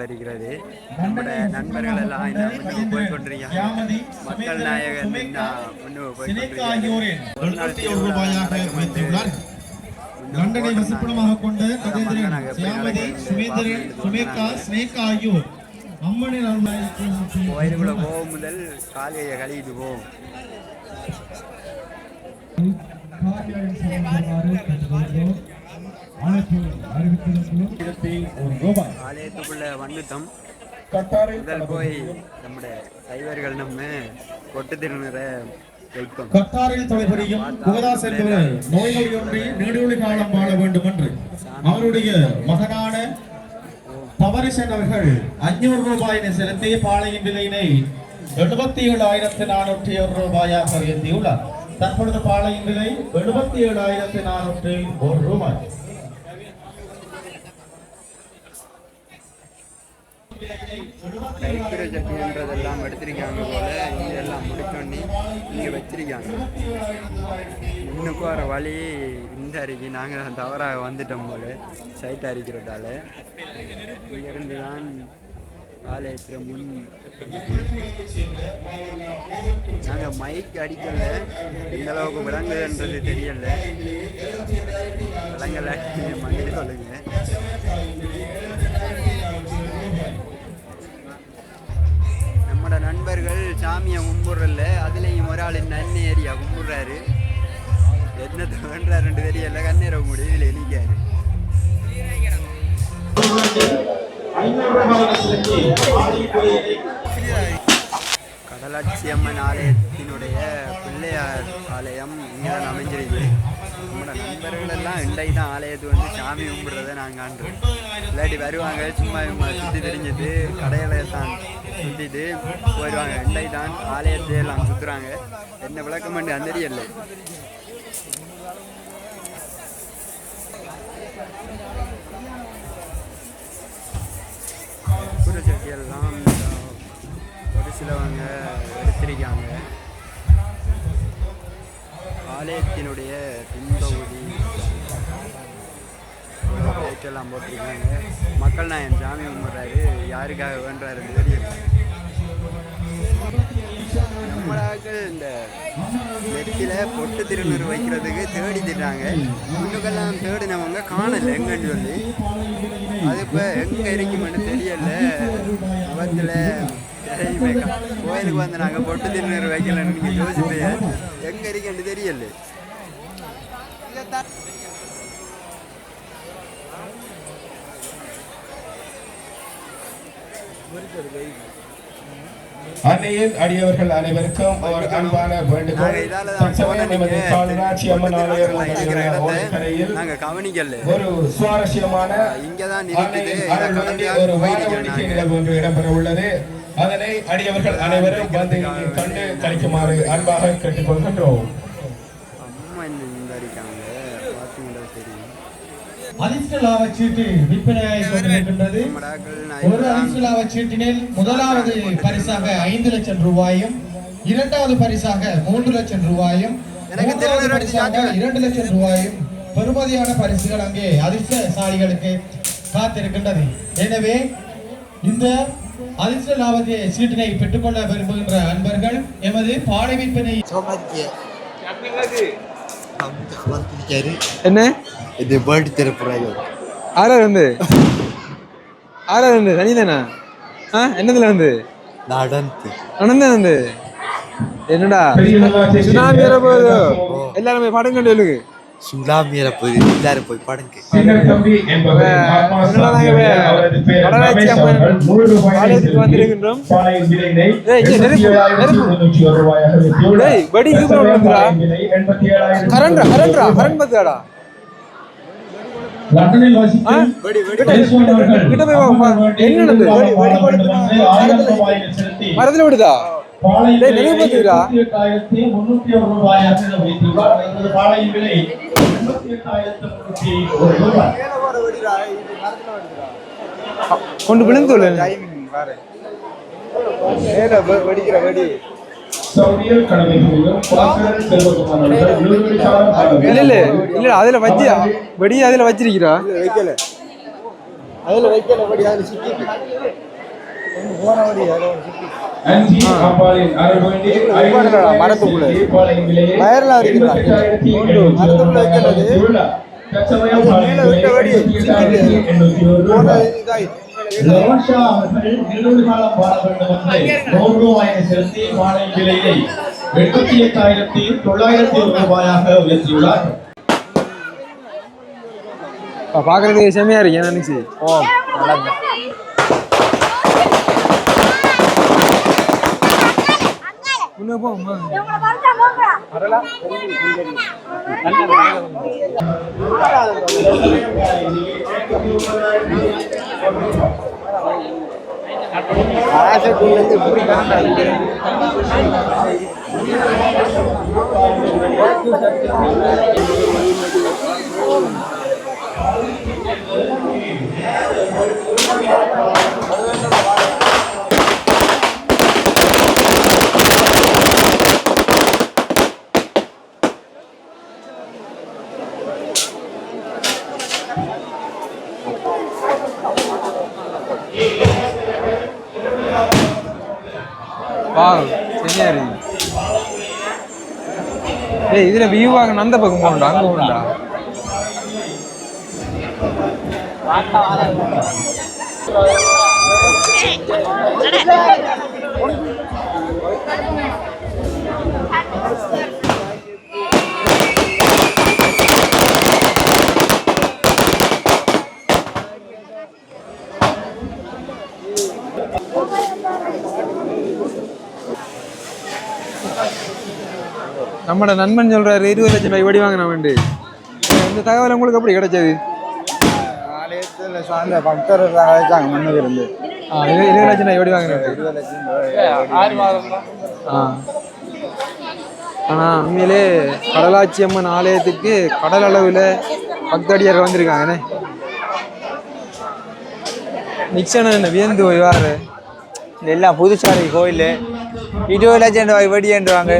இருக்கிறது. நம்முடைய நண்பர்கள் எல்லாம் போய்கொண்டிருக்காங்க. மக்கள் நாயகன் லண்டனை வசிப்பிடமாக கொண்ட கஜேந்திரன், சியாமதி, சுமேந்திரன், சுமேகா, ஸ்னேகா ஆகியோர் அம்மனின் கோயிலுக்குள்ள போகும் முதல் காலையை கழிட்டு போவோம். ஆலயத்துக்குள்ள வந்துட்டோம். முதல் போய் நம்முடைய சைவர்கள் நம்ம கொட்டு திருநீர கத்தாரில் தலைவரையும் குகதாஸ் என்பவர் நோய்களொன்றி நீடூழி காலம் வாழ வேண்டும் என்று அவருடைய மகனான பவரிசன் அவர்கள் 500 ரூபாயினை செலுத்தி பாளையின் விலையினை 77,401 ரூபாயாக உயர்த்தியுள்ளார். தற்பொழுது பாளையின் விலை 77,401 ரூபாய். என்றதெல்லாம் எடுத்திருக்காங்க போல. இங்கெல்லாம் முடிச்சோன்னி இங்கே வச்சிருக்காங்க. இன்னும் போகிற வழி இந்த அருகே நாங்கள் தவறாக வந்துட்டோம் போல சைட் அரிக்கிறதால. இங்கிருந்து தான் ஆலயத்தில் முன் நாங்கள் மைக் அடிக்கல. எந்த அளவுக்கு விளங்குதுன்றது தெரியல. விளங்கலை மகிழ் சொல்லுங்க. நம்மளோட நண்பர்கள் சாமியை கும்பிட்றல. அதுலேயும் ஒரு ஆள் நன்ன ஏரியா கும்பிட்றாரு. என்னத்தை வேண்டாருன்னு தெரியல. கண்ணீரை மூடி இதில் எலிக்காரு. கடலாட்சி அம்மன் ஆலயத்தினுடைய பிள்ளையார் ஆலயம் இங்கே தான் அமைஞ்சிருக்கு. நம்மளோட நண்பர்கள் எல்லாம் இண்டை தான் ஆலயத்துக்கு வந்து சாமி கும்பிட்றதை நாங்கள் காண்றோம். இல்லாட்டி வருவாங்க சும்மா சுற்றி தெரிஞ்சது கடையில தான் சுற்றிட்டு போயிடுவாங்க. இண்டை தான் ஆலயத்தை எல்லாம் சுற்றுறாங்க. என்ன விளக்கம் பண்ணி அந்த தெரியல. சட்டியெல்லாம் ஒரு சிலவங்க எடுத்திருக்காங்க. ஆலயத்தினுடைய பின்பகுதி லைட்டெல்லாம் போட்டிருக்காங்க. மக்கள் நாயன் சாமி கும்பிட்றாரு. யாருக்காக வேண்டாருன்னு தெரியல. நம்மளாக்கள் இந்த வெற்றில பொட்டு திருநூறு வைக்கிறதுக்கு தேடி திட்டாங்க. இன்னுக்கெல்லாம் தேடினவங்க காணலை எங்கன்னு சொல்லி. அது இப்போ எங்கே இருக்குமென்னு தெரியல. விபத்தில் கோயிலுக்கு வந்து நாங்கள் பொட்டு திருநூறு வைக்கலன்னு நீங்கள் யோசிப்பீங்க. எங்கே இருக்குன்னு தெரியல. அன்னையின் அடியவர்கள் அனைவருக்கும் ஒரு அன்பான வேண்டுகோள். ஒரு சுவாரஸ்யமான ஒரு வானவேடிக்கை நிகழ்வு ஒன்று இடம்பெற உள்ளது. அதனை அடியவர்கள் அனைவரும் வந்து கண்டு கழிக்குமாறு அன்பாக கேட்டுக்கொள்கின்றோம். அதிர்ஷ்டலாவ சீட்டு விற்பனையாகிக் கொண்டிருக்கின்றது. ஒரு அதிர்ஷ்டலாவ சீட்டினில் முதலாவது பரிசாக 5 லட்சம் ரூபாயும், இரண்டாவது பரிசாக 3 லட்சம் ரூபாயும், மூன்றாவது பரிசாக 2 லட்சம் ரூபாயும் பெறுமதியான பரிசுகள் அங்கே அதிர்ஷ்டசாலிகளுக்கு காத்திருக்கின்றது. எனவே இந்த அதிர்ஷ்ட லாபத்தை சீட்டினை பெற்றுக்கொள்ள விரும்புகின்ற அன்பர்கள் எமது பாடை விற்பனை என்ன இது பேர்டு திறப்புறாங்க. ஆறாவது வந்து தனிதானா? என்னதுல வந்து நடந்து வந்து என்னடா சுனாமி வரப்போகுது. எல்லாரும் போய் படம் கண்டு எழுது. சுனாமி வரப்போகுது. எல்லாரும் போய் படம் வந்திருக்கின்றோம். கரண்ட் பத்தாடா மரத்துல விடுதா கொண்டு விழுந்து வெடிக்கிற வெடி சௌரியல் கடமைகளிலும் பாஸ்கரன் செல்வகுமார் அவர்கள் விழுவெளிச்சாளர் பாடல். இல்ல அதுல வச்சு வெடி அதுல வச்சிருக்கிறா வைக்கல அதுல வைக்கல வெடி அதுல சிக்கி போன வெடி அதுல சிக்கி அஞ்சி அம்பாளின் அருள்வேண்டி மரத்துக்குள்ள தீபாவளியின் விலையை வயர்லாம் இருக்கிறார் 28,800 மரத்துக்குள்ள வைக்கிறது தற்சமயம் பாலின் விலை 28,800 ரூபாய். லோஷா அவர்கள் நெல்லூர்காலம் பாட வேண்டும் என்று 100 ரூபாயை செலுத்தி பாலின் விலையை 88,900 ரூபாயாக உயர்த்தியுள்ளார். பாக்குறதுக்கு செமையா இருக்கு நினைச்சு செமையா இருக்கு. இதுல வியூ ஆக அந்த பக்கம் போகணும்டா அங்க போகணும்டா நம்மட நண்பன் சொல்றாரு 20 லட்சம் ரூபாய் வெடி வாங்கின வேண்டு. இந்த தகவல் உங்களுக்கு எப்படி கிடைச்சது? ஆலயத்தில் சார்ந்த பக்தர்கள் அழைச்சாங்க மண்ணுக்கு இருந்து 20 லட்சம் ரூபாய் வெடி வாங்கின 20 லட்சம். ஆனா உண்மையிலே கடலாட்சி அம்மன் ஆலயத்துக்கு கடல் அளவுல பக்தடியார் வந்திருக்காங்கண்ணே. நிக்சன் என்ன வியந்து போய் வாரு எல்லாம் புதுசாரி கோயில் 20 லட்சம் ரூபாய் வெடின்றாங்க.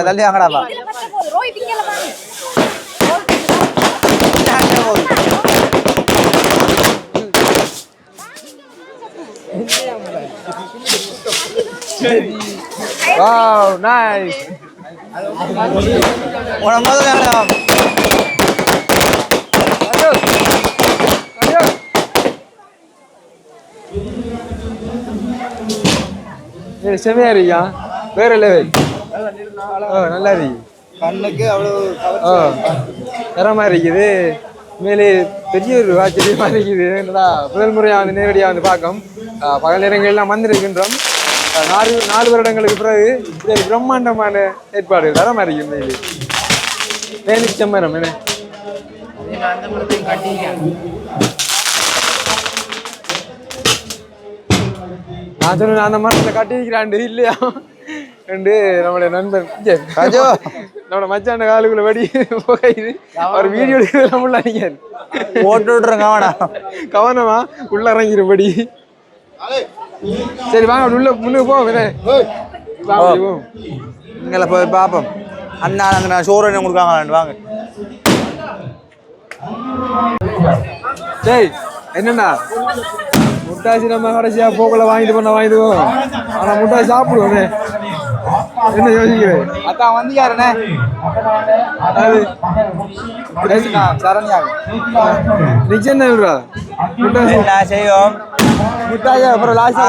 தள்ளி வாங்கடாப்பா Wow, nice. Orang mau kan? Lanjut. Lanjut. Ini செமையா இருக்கியா? வேற லெவல். நல்லா இருக்கு. கண்ணுக்கு அவ்வளவு தரமா இருக்குது. மேலே பெரிய ஒரு ஆச்சரியமா இருக்குது. என்னடா முதல் முறையாக வந்து நேரடியாக வந்து பார்க்கும். பகல் நேரங்களெல்லாம் வந்திருக்கின்றோம். 4 வருடங்களுக்கு பிறகு பிரம்மாண்டமான ஏற்பாடு தரமா இருக்கு. மேலே வேலிச்சம் மரம் என்ன நான் சொன்ன அந்த மரத்தை கட்டிக்கிறாண்டு இல்லையா? என்று நம்மளுடைய நண்பன் ராஜோ நம்மளோட மச்சாண்ட காலுக்குள்ள வடி போகைது அவர் வீடியோ எடுக்கிறதுலாம் உள்ள நீங்க போட்டு விட்டுருங்க கவனமா உள்ள இறங்கிருப்படி. சரி வாங்க உள்ள முன்னுக்கு போவோம். இங்கே போய் பார்ப்போம். அண்ணா அங்கே நான் ஷோரூம் கொடுக்காங்களான்னு வாங்க. சரி என்னண்ணா முட்டாசி நம்ம கடைசியா போக்கல வாங்கிடுவோம். ஆனா முட்டாசி சாப்பிடுவோமே. என்ன யோசிக்கிறேன்? அதான் வந்து யாருண்ணே சரண்யா நிச்சயம் முட்டாசி செய்வோம். முட்டாசி அப்புறம் லாஸ்ட்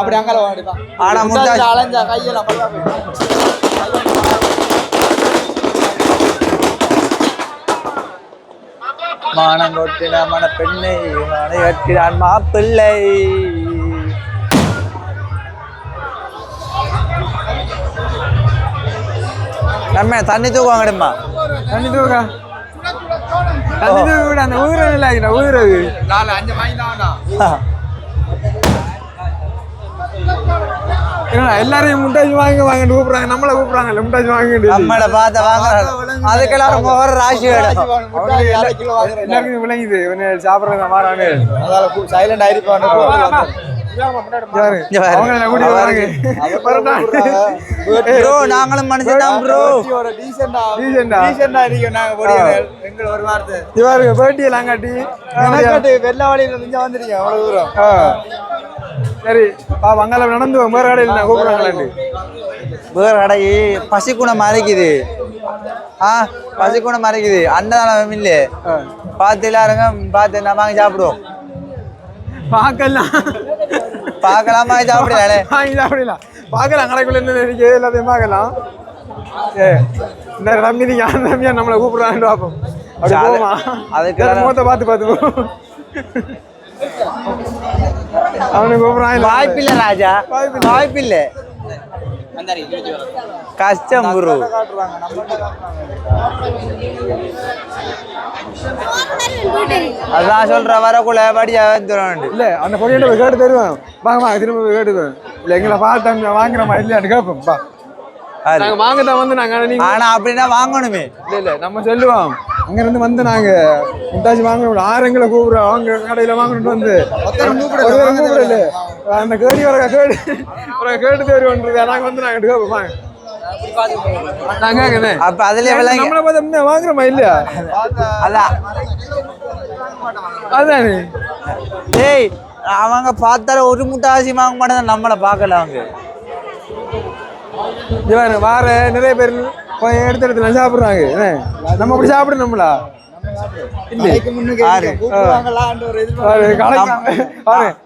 அப்படி அங்கே வாங்கிப்பான். ஆனா முட்டாசி அலைஞ்சா கையெல்லாம் மானங்கொட்டின மணப்பெண்ணை மனையற்கிறான் மாப்பிள்ளை. நம்ம தண்ணி தூக்குவாங்கடம்மா. தண்ணி தூக்க அந்த ஊரது இல்லை ஊரது 4-5 வாங்கி தான் எல்லாரையும் முட்டாசி வாங்கிட்டு கூப்பிடுறாங்க. நம்மளை கூப்பிடுறாங்க முட்டாசி வாங்கிட்டு நம்மளை பார்த்த வாங்குறாங்க. அதுக்கெல்லாம் ஒரு ராசி எல்லாருக்கும் விளங்குது சாப்பிட்றது மாறானு சைலண்ட் ஆயிருப்பாங்க. நாங்களும் மனுஷன் ப்ரோ. பேட்டியெல்லாம் காட்டி வெள்ள வழியில இருந்து வந்துருக்கீங்க அவ்வளவு தூரம். சரி அங்கால நடந்து வேறு கடையில் நான் கூப்பிடுறாங்களாண்டு. வேறு கடை பசிக்குணம் மறைக்குது. பசிக்குணம் மறைக்குது. அன்னதானம் இல்லை பார்த்து எல்லாருங்க பார்த்து நான் வாங்கி சாப்பிடுவோம். பார்க்கலாம் வாங்கி சாப்பிடலாம். பார்க்கலாம் கடைக்குள்ள என்ன இருக்கு எல்லாத்தையும் பார்க்கலாம். இந்த ரம்மியா நம்மளை கூப்பிடுறான்னு பார்ப்போம். அப்படி போமா அதுக்கு முகத்தை பார்த்து போவோம். அவனுக்கு கூப்பிடுறான். வாய்ப்பில்லை ராஜா வாய்ப்பில்லை. கஷ்டம் குரு. அதான் சொல்ற வரக்குள்ள படியா வந்துடும். இல்ல அந்த பொடியிட்ட போய் கேட்டு தருவேன். வாங்க திரும்ப போய் கேட்டுவேன். இல்ல எங்களை பார்த்து வாங்குறமா இல்லையான்னு கேட்போம். நாங்க வாங்கதான் வந்து நாங்க ஆனா அப்படின்னா வாங்கணுமே. இல்ல நம்ம சொல்லுவோம் அங்க இருந்து வந்து நாங்க முட்டாசி வாங்கணும். ஆறுங்களை கூப்பிடுறோம். அவங்க கடையில வாங்கணும் வந்து கூப்பிடல அந்த கேடி வர கேட்டு தேர்வுன்றது நாங்க வந்து நாங்க கேட்போம். அப்ப அதுல நம்மளை பார்த்து வாங்குறோமா இல்லையா? அதானே ஏய் அவங்க பார்த்தாலும் ஒரு முட்டாசி வாங்க மாட்டேன். நம்மளை பார்க்கல அவங்க வார நிறைய பேர் எடுத்து சாப்பிடுறாங்க. நம்ம அப்படி சாப்பிடணும்ல.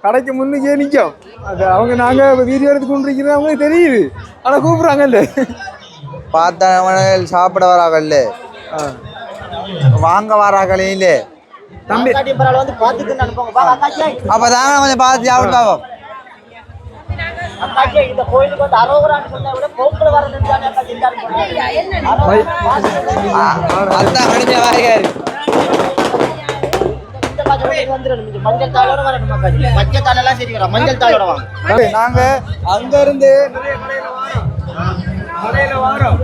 கடைக்கு முன்னுக்கே நிற்கும். அது அவங்க நாங்க வீடியோ எடுத்து கொண்டிருக்கிறது அவங்களுக்கு தெரியுது. ஆனா கூப்பிடுறாங்கல்ல பார்த்தவங்க சாப்பிட வராங்கல்ல வாங்க வராங்களே இல்ல தம்பி. அப்பதாங்க கொஞ்சம் பார்த்து சாப்பிட்டு பாப்போம். இந்த கோயிலுக்கு வந்து அரோகரான்னு சொன்னா விட போக்குல வரதுன்னு மஞ்சள் தாளோட வரணும். மஞ்சள் தாளெல்லாம் சரி வரும். மஞ்சள் தாளோட வாங்க. நாங்க அங்க இருந்து கடையில வாரோம்.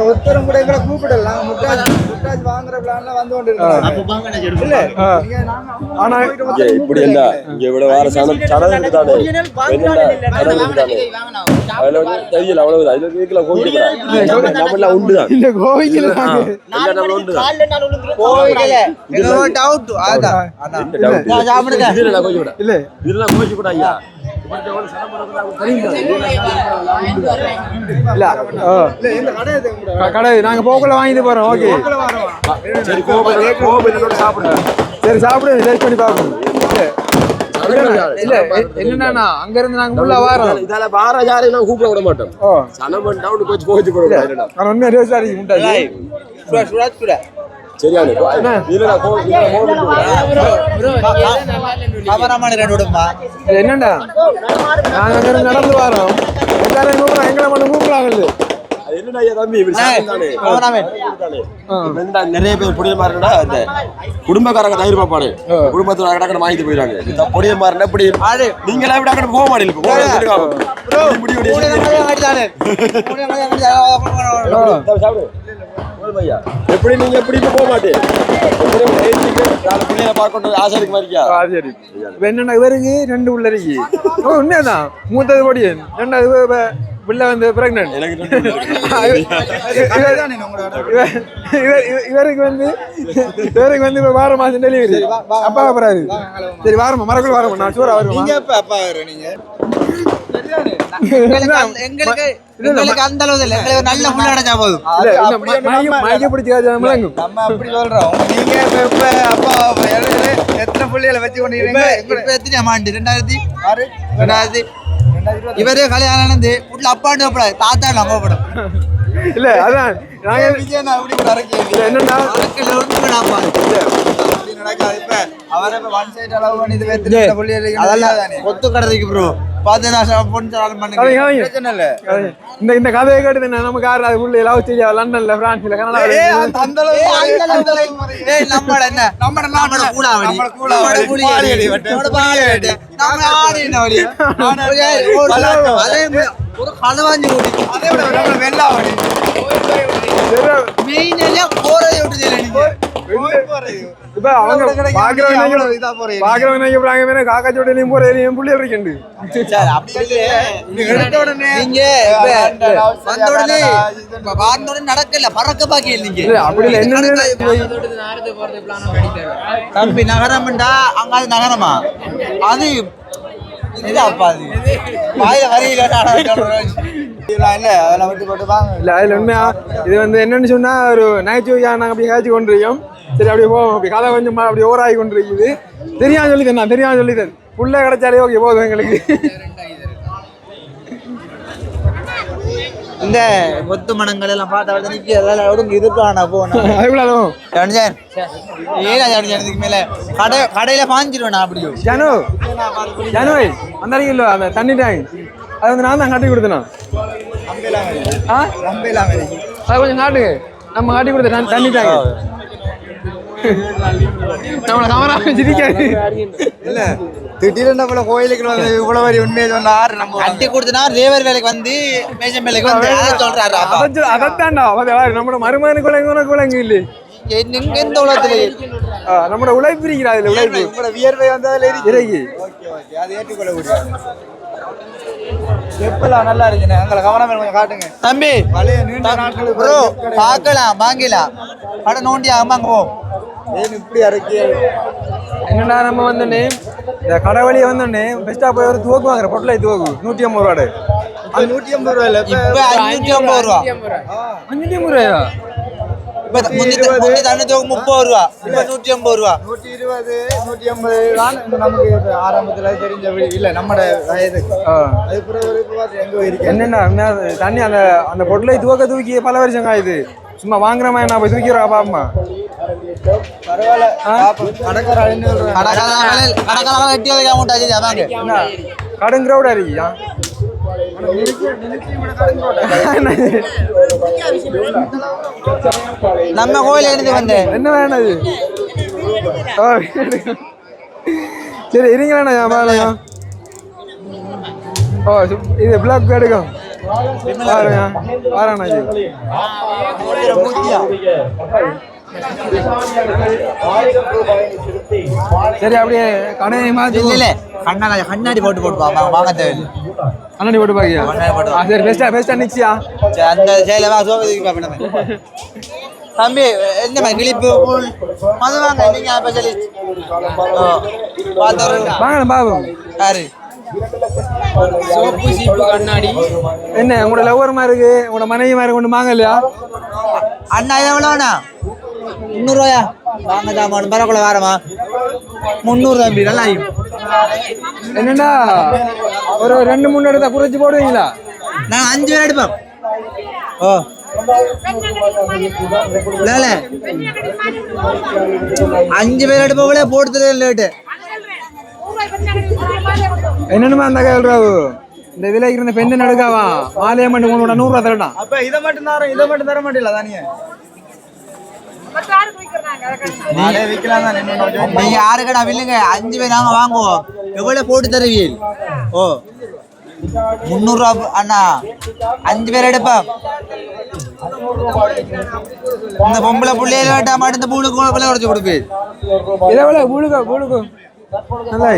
ஒருத்தரும் கூட எங்களை கூப்பிடலாம். முட்டாஜ் வாங்குற பிளான்ல வந்து கொண்டு ஆனா இப்படி என்ன இங்க விட வார சடங்கு தானே அதுல வந்து தெரியல அவ்வளவு. அதுல வீட்டுல கோவில் உண்டுதான். இல்ல கோவில் இதெல்லாம் கோச்சு கூட ஐயா கடை நாங்க போக்குல வாங்கிட்டு போறோம். ஓகே சரி கோவில் சாப்பிடுங்க. சரி சாப்பிடுங்க. டேஸ்ட் பண்ணி பார்ப்போம். இல்ல என்னன்னா அங்க இருந்து நாங்க உள்ள வாரோம். இதால வார யாரையும் கூப்பிட விட மாட்டோம். சனமன் டவுன் கோச்சு போடுவோம். நான் உண்மையா ரோஸ் அடிக்க முட்டாசி சரியான என்னண்டா நாங்க நடந்து வரோம். எல்லாரும் எங்களை மட்டும் கூப்பிடுறாங்கல்ல. என்னடா ஐயா தம்பி இப்படி சாப்பிட்டானே. என்னடா நிறைய பேர் புடிய மாறினா இந்த குடும்பக்காரங்க தயிர் பாப்பாடு குடும்பத்துல கடக்கட வாங்கிட்டு போயிடாங்க. இந்த புடிய மாறினா இப்படி நீங்களா இப்படி அக்கட போக மாட்டீங்க. எப்படி நீங்க எப்படி போக மாட்டீங்க? பிள்ளைய பார்க்கணும் ஆசை இருக்கு மாதிரியா? சரி. இப்ப என்னன்னா இவருக்கு 2 உள்ள இருக்கு. உண்மையாதான் மூத்தது பொடியன் 2வது பிள்ளை வந்து பிரெக்னன்ட். இவருக்கு வந்து இப்ப 6 மாசம் டெலிவரி. அப்பா போறாரு. சரி வாரமா மறக்கல வாரமா நான் சூரா வருவேன். நீங்க அப்ப அப்பா நீங்க எங்களுக்கு அந்த அளவு இல்ல. எங்களுக்கு நல்ல புள்ள அடைஞ்சா போதும். மைக்க பிடிச்சி முழங்கும். நம்ம அப்படி சொல்றோம். நீங்க இப்ப அப்பா எத்தனை புள்ளிகளை வச்சு கொண்டிருக்கீங்க? இப்ப எத்தனை ஆண்டு? 2006 இவரே கல்யாணம் நடந்து வீட்டுல அப்பாண்டு கூடாது தாத்தா நம்ம படம் இல்ல அதான் நாங்க விஜயன் அப்படி என்னன்னா கொத்து கடைக்கு ப்ரோ இந்த கதையை கேட்டு நமக்கு யாரு உள்ள லவ் செய்ய லண்டன்ல பிரான்ஸ்ல ஒரு களவாஞ்சி கூடி அதே விட வெள்ளா வடி மெயின் எல்லாம் போறதை விட்டு இப்ப அவங்க பாக்குறவங்க காக்கா சோட்டையிலையும் போறதுலயும் புள்ளி இருக்கண்டு. நடக்கல பறக்க பாக்கி நீங்க அப்படி என்ன தம்பி நகரம்டா அங்காது நகரமா அது இது வந்து என்னன்னு சொன்னா ஒரு நகைச்சுவையா நாங்க அப்படி காய்ச்சி கொண்டிருக்கோம். சரி அப்படியே போவோம். அப்படி கதை கொஞ்சம் அப்படி ஓராகி கொண்டிருக்குது. தெரியாம சொல்லித்தேன் நான் தெரியாம சொல்லித்தேன் புள்ள கிடைச்சாலே ஓகே போதும் எங்களுக்கு. இந்த கொத்து மனங்கள் எல்லாம் பார்த்தா இருக்கானா போனோம் மேல கடையில பாஞ்சிருவேன் அப்படியோ ஜானு ஜானுவை வந்தாருங்களோ அந்த தண்ணி டேங்க் அது வந்து நான் தான் காட்டி கொடுத்தேன். அது கொஞ்சம் காட்டுங்க நம்ம காட்டி கொடுத்தேன் தண்ணி டேங்க். நம்மள கமரா சிரிக்காது இல்ல திடீர்னு போல கோயிலுக்கு வந்து இவ்வளவு வரி உண்மையை சொன்னார். நம்ம கட்டி கொடுத்தனா லேபர் வேலைக்கு வந்து மேஜம் வேலைக்கு வந்து சொல்றாரு. அதத்தாண்டா நம்மளோட மருமகனுக்கு இல்லை எங்க எந்த உலகத்துல நம்மளோட உழைப்பு இருக்கிறா அதுல உழைப்பு வியர்வை வந்ததுல இறங்கி அது ஏற்றுக்கொள்ள முடியாது. எப்பெல்லாம் நல்லா இருக்குண்ணே எங்களை கவனம் கொஞ்சம் காட்டுங்க தம்பி. ப்ரோ பார்க்கலாம் வாங்கிலாம் கடை நோண்டி அம்மாங்க போ இப்படி அரைக்கி என்னடா நம்ம வந்தோடனே இந்த கடை வழியை வந்தோடனே பெஸ்டா போய் ஒரு துவக்கு வாங்குற பொட்டலை துவக்கு 150 ரூபாடு. அது 150 ரூபா இல்ல இப்ப 550 ரூபா. 550 ரூபாயா? இப்ப 30 ரூபா இப்ப 150 ரூபா 120 150 தான் நமக்கு ஆரம்பத்துல தெரிஞ்ச இல்ல நம்ம வயது. என்னன்னா தண்ணி அந்த அந்த பொட்டலை துவக்க தூக்கி பல வருஷம் காயுது. சும்மா வாங்குற மாதிரி நான் போய் தூக்கிறா பாப்பா பரவாயில்ல. கடன் கிரௌடா இருக்கியா? நம்ம கோயில இருந்து வந்தேன் என்ன வேணாது? சரி இருங்களா. ஓ இது பிளாக் எடுக்கும் வாராண்ணா. சரி அப்படியே கடையை மாத்தி இல்ல கண்ணாடி போட்டு வாங்க தேவையில்லை. கண்ணாடி போட்டு பாக்கியா? சரி பெஸ்டா நிச்சியா அந்த சேல வா தம்பி என்ன கிளிப்பு மது வாங்க நீங்க வாங்க பாபு யாரு கண்ணாடி என்ன உங்களோட லவ்வர் மாதிரி இருக்கு உங்களோட மனைவி மாதிரி கொண்டு வாங்க இல்லையா? அண்ணா எவ்வளோண்ணா 300 ரூபாயா? வாங்க தாமான் பரவாயில்ல வாரமா 300 தம்பி நல்லா. என்னண்டா ஒரு 2-3 எடுத்தா குறைச்சி போடுவீங்களா? நான் 5 பேர் எடுப்பேன். ஓ 5 பேர் எடுப்பவங்களே போடுறது லேட்டு. என்னமா அந்த கையில் ராவு இந்த இதுல இருந்த பெண்ணு நடுக்காவா மாலையை மட்டும் உங்களோட 100 ரூபா தரட்டான். அப்ப இதை மட்டும் தர மாட்டீங்களா தானிய நீங்க யாரு கடா வில்லுங்க 5 பேர் நாங்க வாங்குவோம் எவ்வளவு போட்டு தருவீங்க ஓ 300 ரூபா அண்ணா 5 பேர் எடுப்போம் இந்த பொம்பளை புள்ளையில வேட்டா மாட்டு இந்த பூளுக்கு பிள்ளை உடச்சு கொடுப்பேன் இதெவ்வளவு பூளுக்கு நல்லா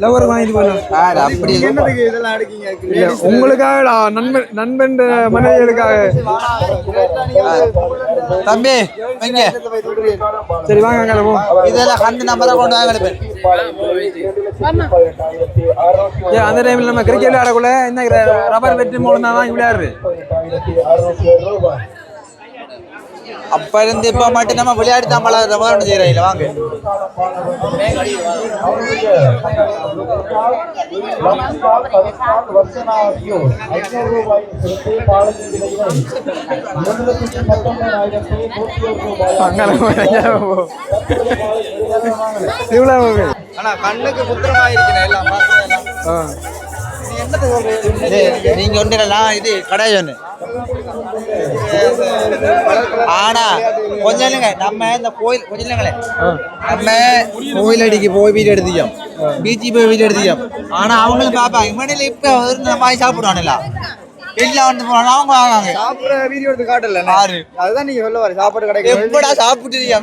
லவர் வாங்கிட்டு போகலாம். அப்படி உங்களுக்காக நண்பன் மனைவிகளுக்காக தம்பி எங்க சரி வாங்க கிளம்பும். இதெல்லாம் கண்டு நம்பரை கொண்டு வாங்க அந்த டைம்ல நம்ம கிரிக்கெட் விளையாடக்குள்ள என்ன ரப்பர் வெற்றி மூலம் தான் வாங்கி விளையாடுறது. அப்ப இருந்து இப்ப மட்டும் நம்ம விளையாடி தான் பல செய்யறீங்க வாங்க கண்ணுக்கு புத்திரமாயிருக்கேன் எல்லாம் நீங்க ஒன்றுங்களா இது கடை ஒண்ணு ஆனா கொஞ்சம் இல்லைங்க நம்ம இந்த கோயில் கொஞ்சம் இல்லைங்களே நம்ம கோயில் அடிக்கு போய் வீடு எடுத்துக்கோம் பீச்சு போய் வீடு எடுத்துக்கோம் ஆனா அவங்களும் பாப்பாங்க இவனில இப்ப இந்த மாதிரி சாப்பிடுவானுங்களா வீட்டுல வந்து போனா அவங்க வாங்க சாப்பிட வீடியோ எடுத்து காட்டல யாரு அதுதான் நீங்க சொல்ல வர சாப்பாடு கடை எப்படா சாப்பிட்டு வீடியோ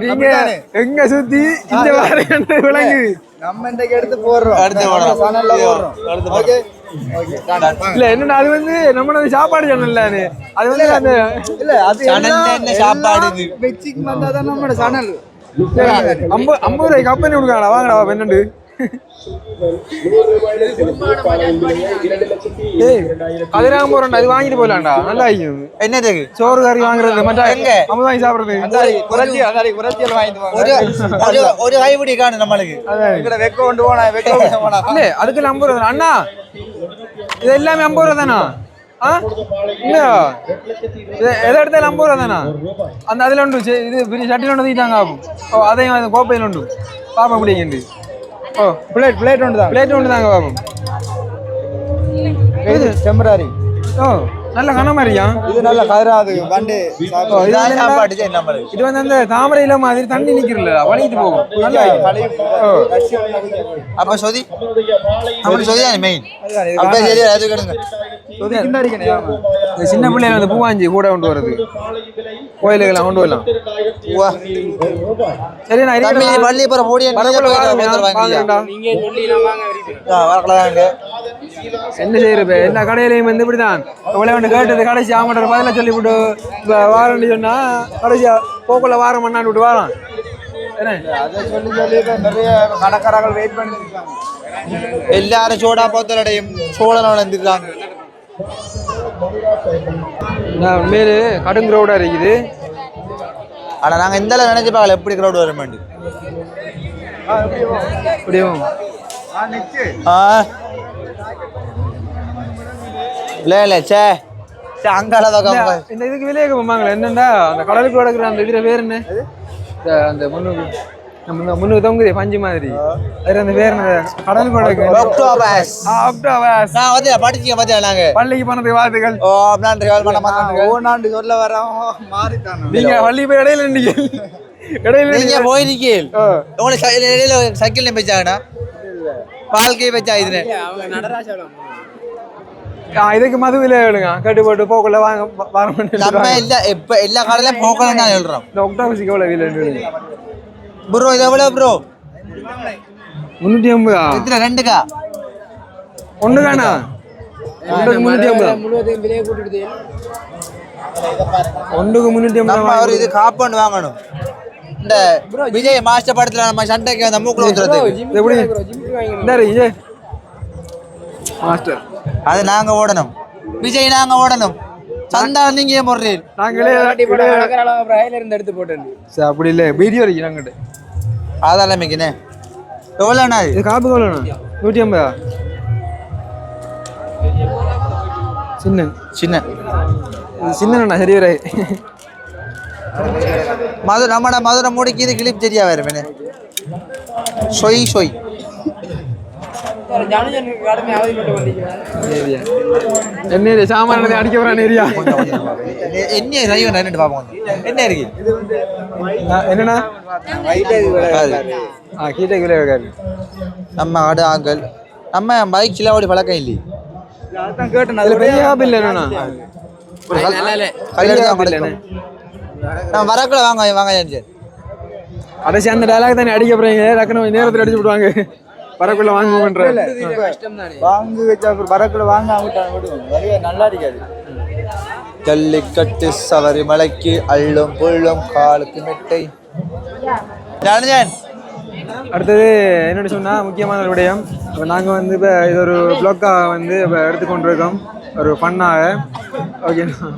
நீங்க எங்க சுத்தி இந்த மாதிரி விளங்கு நம்ம இன்றைக்கு எடுத்து போடுறோம் இல்ல என்னன்னா அது வந்து நம்மளோட சாப்பாடு சேனல் அது வந்து அந்த இல்ல அது என்ன சாப்பாடு வெச்சிக்கு வந்தாதான் நம்மளோட சேனல் 50 ரூபாய்க்கு கம்பெனி கொடுக்காங்களா வாங்கடா பெண்ணு கதிராம போறா அது வாங்கிட்டு போலாம்டா நல்லா ஆகும். என்னது சோறு கறி வாங்குறது மட்டும் எங்க நம்ம வாங்கி சாப்பிடுறது ஒரு கைப்பிடி காணும் நம்மளுக்கு வெக்க கொண்டு போனா இல்ல அதுக்கு 50 ரூபா அண்ணா இது எல்லாமே 50 ரூபா தானா இல்லையா எதை எடுத்தாலும் 50 ரூபா தானா அந்த அதுல உண்டு இது பெரிய சட்டில ஒன்று தீட்டாங்க ஆகும் அதையும் கோப்பையில் உண்டு பாப்பா முடியுங்க ஓ பிளேட் ஒன்று தாங்க பாப்போம் இது டெம்பரரி ஓ நல்ல கனமாரியா இது நல்ல கதிராது வண்டு இது வந்து அந்த தாமரையில மாதிரி தண்ணி நிக்கிறல வலிக்கிட்டு போகும் நல்லா அப்ப சொதி அப்படி சொதிதான் மெயின் அப்படியே சரி அது கேளுங்க சின்ன பிள்ளைங்க வந்து பூவாஞ்சி கூட கொண்டு வருது கோயிலுக்கு கொண்டு வரலாம் சரி நான் பள்ளிப்புறம் போடி என்ன செய்யறது எல்லா கடையிலையும் வந்து இப்படிதான் எவ்வளவு கேட்டது கடைசி ஆமாட்டர் பதில சொல்லி விட்டு வாரன்னு சொன்னா கடைசியா போக்குள்ள வாரம் பண்ணான்னு விட்டு வாரம் நிறைய கடைக்காரர்கள் வெயிட் பண்ணிருக்காங்க எல்லாரும் சோடா போத்தலடையும் சோழன் வளர்ந்துருக்காங்க உண்மையிலே கடும் கிரௌடா இருக்குது ஆனா நாங்க இந்த நினைச்சு பார்க்கல எப்படி கிரௌட் வர மாட்டேன் இப்படியும் சே அங்கால இந்த இதுக்கு வெளியே போமாங்களே என்னண்டா அந்த கடலுக்கு கிடக்குற அந்த இதுல வேற என்ன அந்த முன்னுக்கு தொங்குதே பஞ்சு மாதிரி வேற அந்த வேற கடலுக்கு கிடக்கு அக்டோபஸ் நான் படிச்சீங்க பாத்தியா நாங்க பள்ளிக்கு போனதுக்கு வாழ்த்துக்கள் ஓ நன்றி ஓனாண்டு சொல்ல வரோம் மாறிட்டான் நீங்க பள்ளி போய் இடையில நீங்க போயிருக்கீங்க உங்களுக்கு இடையில சைக்கிள் வச்சாங்கண்ணா வாழ்க்கையை வச்சா இதுன்னு இதுக்கு மதுவில எடுங்க கட்டு போட்டு போக்குள்ள வாங்க நம்ம இப்ப எல்லா கடையிலும் போக்கலன்னு நான் சொல்றோம் இந்த ஒக்டாபஸுக்கு எவ்வளவு வீல ப்ரோ இது எவ்வளவு ப்ரோ 350 இதுல ரெண்டுக்கா ஒண்ணுதானா 350 ஒண்ணுக்கு 350 ஒரு இது காம்பவுண்ட் வாங்கணும் இந்த விஜய் மாஸ்டர் படத்துல நம்ம சண்டைக்கு அந்த மூக்குல ஊத்துறது எப்படி என்ன விஜய் மாஸ்டர் அது நாங்க ஓடணும் விஜய் நாங்க ஓடணும் சந்தா நீங்க ஏன் போடுறீங்க நாங்களே இருந்து எடுத்து போட்டேன் சார் அப்படி இல்ல வீடியோ இருக்கு நாங்கிட்ட ஆதாரம் மிக்கனே எவ்வளோண்ணா இது காப்பு எவ்வளோண்ணா 150 சின்ன சின்ன சின்னண்ணா சரி வரை நம்மட மதுரை மூடிக்கு இது கிளிப் சரியா வருமேனே சொய் சொய் ஏரியா என்ன ஏரியா சாமான அடிக்க போறான் ஏரியா என்ன சைவம் ரெண்டு பாப்போம் என்ன இருக்கு என்னன்னா கீட்டை விளையாடு நம்ம ஆடு ஆக்கள் நம்ம பைக் சிலாவடி பழக்கம் இல்லை அதுல பெரிய ஆப்பிள் என்னன்னா நம்ம வரக்குள்ள வாங்க வாங்க சரி கடைசி அந்த டைலாக் தானே அடிக்க போறீங்க டக்குனு நேரத்தில் அடிச்சு விடுவாங்க வரக்குள்ள வாங்குவோன்ற வாங்கி வச்சா வரக்குள்ள வாங்க நல்லா இருக்காது. ஜல்லிக்கட்டு சவரி மலைக்கு அள்ளும் புள்ளும் காலுக்கு மெட்டை. அடுத்தது என்னென்னு சொன்னால் முக்கியமான ஒரு விடயம். இப்போ நாங்கள் வந்து இப்போ இது ஒரு ப்ளாக்காக வந்து இப்போ எடுத்துக்கொண்டிருக்கோம் ஒரு ஃபன்னாக. ஓகேண்ணா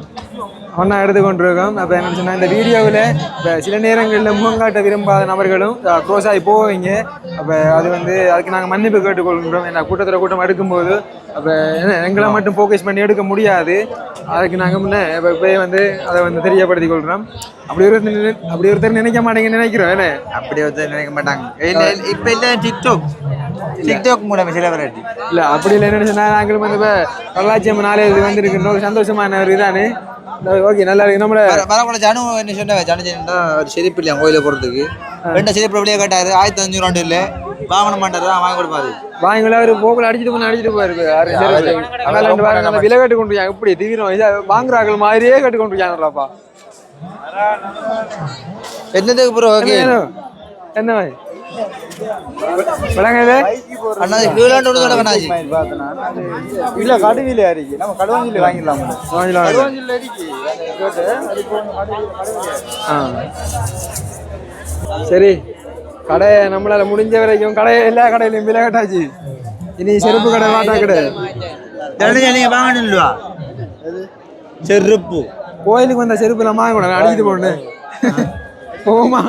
ஃபன்னாக எடுத்துக்கொண்டிருக்கோம். அப்போ என்னென்னு சொன்னால் இந்த வீடியோவில் இப்போ சில நேரங்களில் முகங்காட்ட விரும்பாத நபர்களும் க்ரோஸ் ஆகி போவீங்க. அப்போ அது வந்து அதுக்கு நாங்கள் மன்னிப்பு கேட்டுக்கொள்கின்றோம். ஏன்னா கூட்டம் எடுக்கும்போது அப்போ எங்களை மட்டும் ஃபோக்கஸ் பண்ணி எடுக்க முடியாது. அதுக்கு நாங்கள் முன்னே இப்போ போய் வந்து அதை வந்து தெரியப்படுத்திக் கொள்கிறோம். அப்படி ஒருத்தர் நினைக்க மாட்டேங்கன்னு நினைக்கிறோம். என்ன அப்படி ஒருத்தர் நினைக்க மாட்டாங்க. இப்போ இல்லை டிக்டாக் மூலம் சில வெரைட்டி இல்லை அப்படி இல்லை. என்னென்னு சொன்னால் நாங்களும் வந்து இப்போ வரலாட்சி அம்மன் ஆலயத்துக்கு வந்துருக்கின்றோம். ஒரு சந்தோஷமான ஒரு இதானே. ஓகே நல்லா இருக்கு. நம்மள வரக்குள்ள ஜனு என்ன சொன்ன ஜனு ஒரு செருப்பு இல்லையா கோயிலை போகிறதுக்கு 2 செருப்பு அப்படியே கேட்டாரு. 1500 இல்லை வாங்கின மாட்டாரு வாங்கி கொடுப்பாரு. வாங்கல ஒரு போக்குல அடிச்சுட்டு போயிருக்கு. விலை கட்டு கொண்டு எப்படி தீவிரம் வாங்குறார்கள் மாதிரியே கட்டு கொண்டிருக்காங்கப்பா. என்னதுக்கு ப்ரோ ஓகே என்ன விளங்குது அண்ணாஜி கீழாண்டு விடுதலை அண்ணாஜி இல்ல கடுவில இருக்கு. நம்ம கடுவாஞ்சில வாங்கிடலாம். கடுவாஞ்சில இருக்கு. சரி கடை நம்மளால முடிஞ்ச வரைக்கும் கடை எல்லா கடையிலையும் விலை கட்டாச்சு. இனி செருப்பு கடை வாட்டா கடை நீங்க வாங்கணும்லா செருப்பு கோயிலுக்கு வந்த செருப்பு எல்லாம் வாங்க கூட அடிக்கிட்டு போட்டு போமா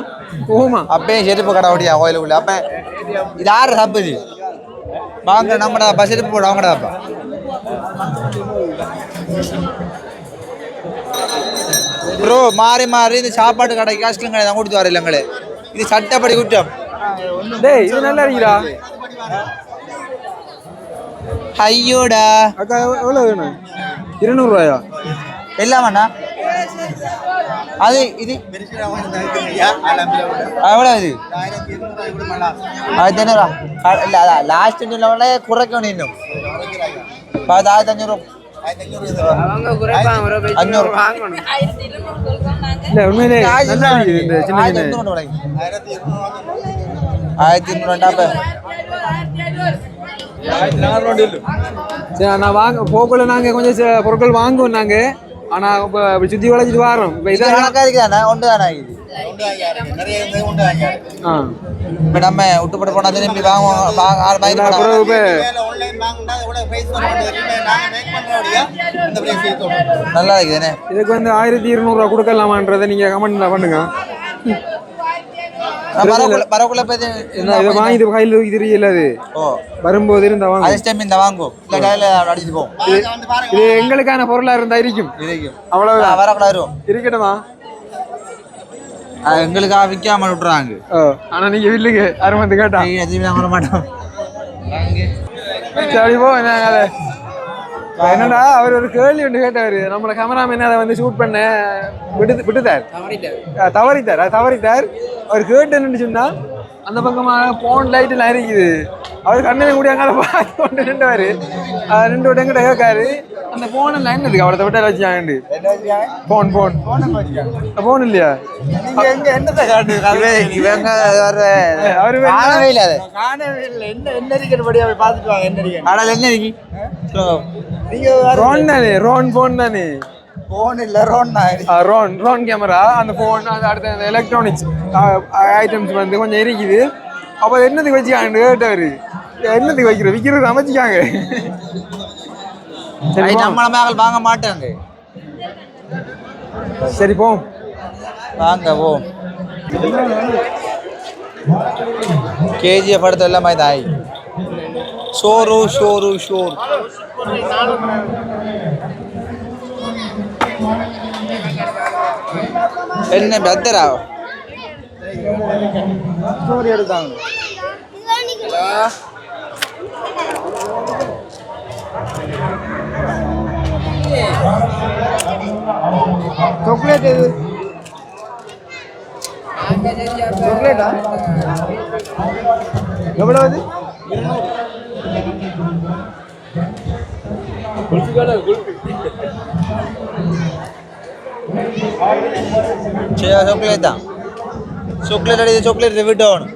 போமா அப்பயே செருப்பு கடை ஓடியா கோயிலுக்குள்ள. அப்ப இது யாரு சாப்பிடுது வாங்க நம்மடா செருப்பு போட வாங்கடாப்பா. ப்ரோ மாறி இந்த சாப்பாட்டு கடை காஸ்ட்லும் கடை தான் கொடுத்து வர இல்லைங்களே. இது சட்டப்படி குற்றம். டேய் இது நல்லா இருக்குடா. ஐயோடா அக்கா எவ்வளோ வேணும்? 200 ரூபாயா? எல்லாமண்ணா அது இது எவ்வளோ இது 1500 இல்லை அதான் லாஸ்ட் குறைக்கணும். இன்னும் 1500 இல்லை உண்மையிலே நல்லா இருக்குது. இந்த சின்ன 1500 சரி நான் வாங்க போக்குள்ள நாங்கள் கொஞ்சம் பொருட்கள் வாங்குவோம் நாங்கள். ஆனால் இப்போ இப்படி சுற்றி வளைச்சிட்டு வரோம். இப்போ இதான் கணக்காக இருக்குதாண்ணா ஒன்று தானே இது. இப்போ நம்ம விட்டுப்பட்டு போனால் திரும்பி வாங்குவோம். நல்லா இருக்குதுண்ணே. இதுக்கு வந்து 1200 ரூபா கொடுக்கலாமான்றதை நீங்கள் கமெண்ட்ல பண்ணுங்க. வரக்குள்ள இதை வாங்கிட்டு கையில் தெரியல. அது வரும்போது இருந்தா வாங்க வாங்குவோம். அடிச்சுட்டு போவோம். இது எங்களுக்கான பொருளா இருந்தா இருக்கும். அவ்வளவுதான் வரக்குள்ள வரும் இருக்கட்டுமா? எங்களுக்காக விற்காம விட்டுறாங்க. ஆனா நீங்க இல்லைங்க யாரும் வந்து கேட்டா வர மாட்டோம். சரி போ. என்னடா அவர் ஒரு கேள்வி ஒன்று கேட்டாரு. நம்மள கேமராமேன் அதை வந்து ஷூட் பண்ண விட்டுட்டார். தவறிட்டார். அவர் கேட்டுன்னு சொன்னா அந்த பக்கமாக போன் லைட் எல்லாம் இருக்குது. அவர் கண்ணனை கூட அங்கே பார்த்து கொண்டு நின்றுவாரு. 2 விடங்கிட்ட கேட்காரு. அந்த போன் எல்லாம் என்னதுக்கு அவரை விட்ட வச்சாங்க. போன் இல்லையா? ரோன் கேமரா அந்த போன் அடுத்த எலக்ட்ரானிக்ஸ் ஐட்டம்ஸ் வந்து கொஞ்சம் இருக்குது. அப்போ என்னத்துக்கு வச்சுக்காங்க கேட்டாரு. என்னத்துக்கு விற்கிறது அமைச்சிக்காங்க. வாங்க மாட்டாங்க. சரி போம் வாங்க போம். கேஜிஎஃப் படத்தை எல்லாமே தாய் ஷோரு என்ன பெத்தரா ஸ்டோரி எடுத்தாங்க. சாக்லேட் எது சாக்லேட்டா எவ்வளவு அது ചോക്ലേറ്റ് தான் ചോക്ലേറ്റ് அடிச்சு ചോക്ലേറ്റ് வீட்டு ஆகணும்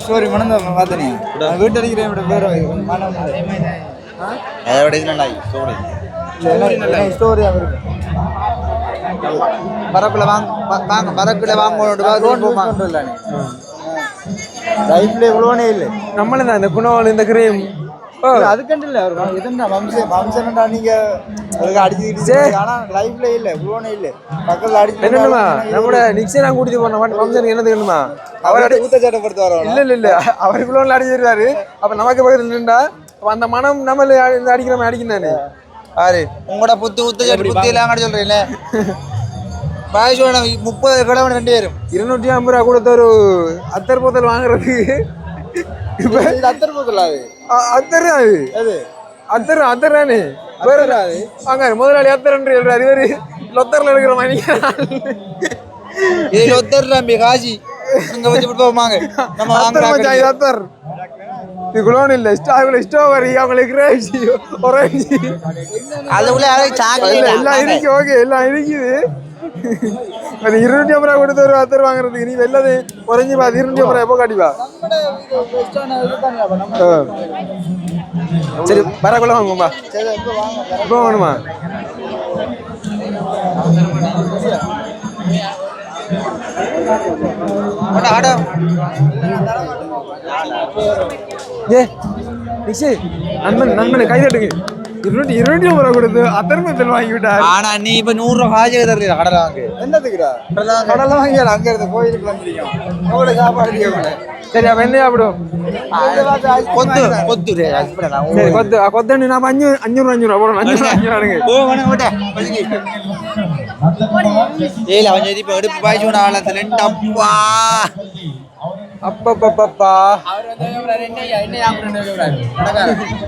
சாரி மணந்த பார்த்தனே வீட்டு அடிக்கிறேன் இப்படி பேர் அதோட இது நல்லா ചോക്ലേറ്റ് ஸ்டோரி அவருக்கு பரக்குல வாங்க பரக்குல வாங்க லைஃப்ல இவ்வளோனே இல்லை நம்மள தான் இந்த குணவாள் இந்த கிரீம் அதுக்கண்டு இல்ல இதுன்னா வம்சம்டா நீங்க அதுக்கு அடிச்சுக்கிட்டு ஆனா லைஃப்ல இல்ல இவ்வளோனே இல்ல பக்கத்துல அடிச்சு என்னமா நம்மளோட நிக்சனா கூட்டிட்டு போன ஃபங்க்ஷனுக்கு என்னது வேணுமா அவர் ஊத்தச்சாட்டப்படுத்த வரோம் இல்ல அவர் இவ்வளோ அடிச்சிருக்காரு அப்ப நமக்கு பக்கத்துல நின்றா அந்த மனம் நம்மள அடிக்கிற மாதிரி அடிக்கிறானே ஆறு உங்களோட ஊத்தச்சாட்டு புத்தி எல்லாம் அடி சொல்றீங்கள பாயசோட 30 கிலோமீட்டர் 2 பேரும் 250 ரூபா கொடுத்த ஒரு அத்தர் போத்தல் வாங்குறதுக்கு அத்தர் போதல அத்தர் அது அத்தரானே வாங்க முதலாளி அத்தரன்று சொல்றாரு இவரு லொத்தர்ல இருக்கிற மாதிரி இது லொத்தர் நம்பி காசி இங்க வச்சு போவாங்க நம்ம வாங்குறாங்க அத்தர் இது குளோன் இல்ல ஸ்ட்ராபெரி அவங்களுக்கு கிரேப்ஸ் ஆரஞ்சு அதுக்குள்ள சாக்லேட் எல்லாம் இருக்கு ஓகே எல்லாம் இருக்குது அது 250 ரூபா கொடுத்து ஒரு அத்தர் வாங்குறதுக்கு நீ வெள்ளது குறைஞ்சி பா 250 ரூபா எப்போ காட்டிப்பா சரி பரக்குள்ள வாங்குவோம்பா இப்போ வேணுமா ஏ நிஷே நண்பன் கை தட்டுங்க 250 ரூபா கொடுத்து அத்தர்மத்தில் வாங்கி விட்டார் ஆனா நீ இப்ப 100 ரூபா காஜி தரல கடலை வாங்க என்னதுக்குடா கடலை வாங்கியால அங்க இருந்து கோயிலுக்கு வந்துருக்கோம் எவ்வளவு சாப்பாடு கேட்கல சரி அப்ப என்ன சாப்பிடும் கொத்து சரி கொத்து நாம 500 போடணும் 500 ஏல அவன் இப்ப எடுப்பு பாய்ச்சு ஆளத்துல டப்பா அப்பப்பப்பா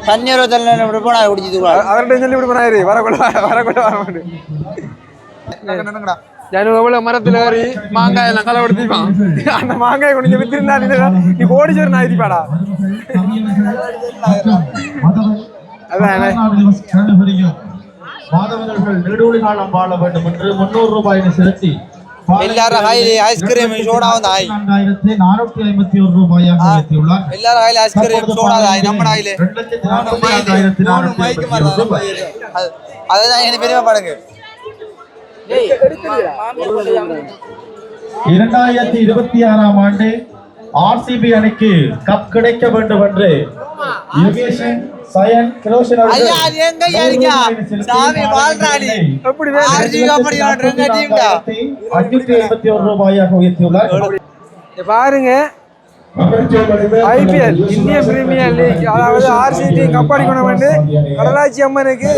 தண்ணீரோ தண்ணி போனா குடிச்சு அவர்கிட்ட சொல்லி இப்படி பண்ணாரு வரக்கூட வர மாட்டேன் ஜனு எவ்வளவு மரத்துல ஏறி மாங்காய் எல்லாம் களை கொடுத்திப்பான் அந்த மாங்காய் கொஞ்சம் வித்திருந்தா நீ கோடிச்சோறு நான் இருப்பாடா அதான் மாதவர்கள் நெடுவழி காலம் வாழ வேண்டும் என்று 300 ரூபாயை செலுத்தி எல்லாரும் ஐஸ்கிரீம் சோடா வந்து 4451 ரூபாயாக உயர்த்தியுள்ளார். எல்லாரும் ஆயில் ஐஸ்கிரீம் சோடா நம்ம ஆயில் 2,44,400 அதுதான் எனக்கு பெருமை பாருங்க 2026ஆம் ஆண்டு ஆர்சிபி அணிக்கு கப் கிடைக்க வேண்டும் என்று யுகேஷன் சயன் கிரோஷன் ஐயா அது எங்க ஏறியா சாமி வாழ்றாடி எப்படி ஆர்ஜி கபடி ஆடுறங்க டீம்டா 551 ரூபாயாக உயர்த்தியுள்ளார். பாருங்க ஐபிஎல் இந்திய பிரீமியர் லீக் அதாவது ஆர்சிபி கப் அடிக்கணும் வந்து கடலாச்சி அம்மனுக்கு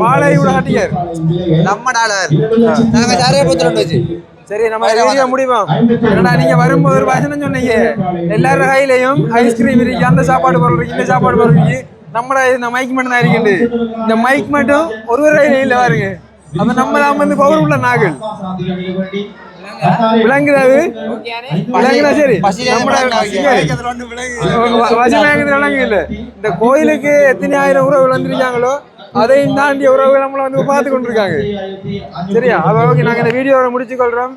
மாலை உடாட்டியர் நம்ம டாலர் நாங்க சாரே புத்திரன் வச்சு சரி நம்ம வீடியோ முடிவோம் என்னடா நீங்க வரும்போது ஒரு வசனம் சொன்னீங்க எல்லாரும் கையிலையும் ஐஸ்கிரீம் இருக்கு அந்த சாப்பாடு போடுறீங்க இந்த சாப்பாடு போடுறீங்க நம்மள இந்த மைக் மட்டும் தான் இருக்குது இந்த மைக் மட்டும் ஒரு கையில பாருங்க அப்ப நம்ம தான் வந்து பவர் உள்ள நாகல் விளங்குதாது விளங்குதா சரி விளங்கு இல்ல இந்த கோயிலுக்கு எத்தனை ஆயிரம் உறவு விளந்துருக்காங்களோ அதையும் தாண்டிய உறவுகள் நம்மளை வந்து பார்த்து கொண்டிருக்காங்க சரியா அதை ஓகே நாங்கள் இந்த வீடியோவை முடிச்சுக்கொள்கிறோம்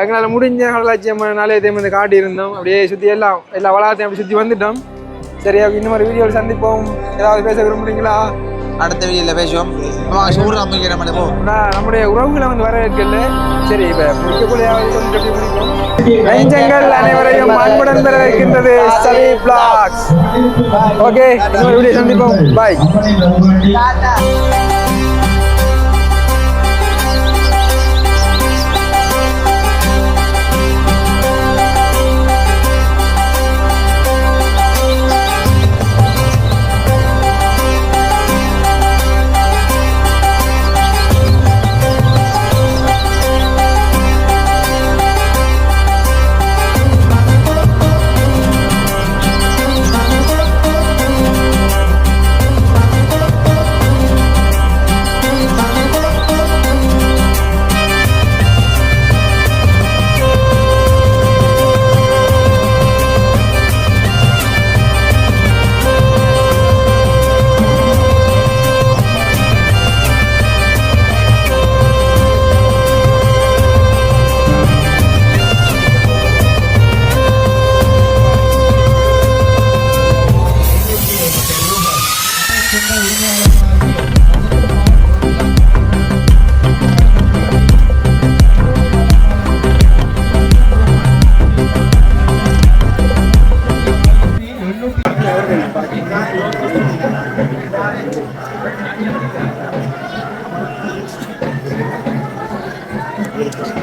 எங்களால் முடிஞ்ச கடலாச்சி அம்மன் நாளையத்தையும் வந்து காட்டியிருந்தோம் அப்படியே சுற்றி எல்லா வளாகத்தையும் அப்படி சுற்றி வந்துட்டோம் சரியா இன்னும் ஒரு வீடியோவில் சந்திப்போம் ஏதாவது பேச விரும்புறீங்களா அடுத்த வீடியோவில் பேசுவோம் நம்முடைய உறவுகளை வந்து வர இருக்கல சரி இப்போ முடிக்கக்கூடிய நெஞ்சங்கள் அனைவரையும் அன்புடன் பெற வைக்கின்றது சலி பிளாக்ஸ் ஓகே இன்னொரு வீடியோ சந்திப்போம் பாய் Oh!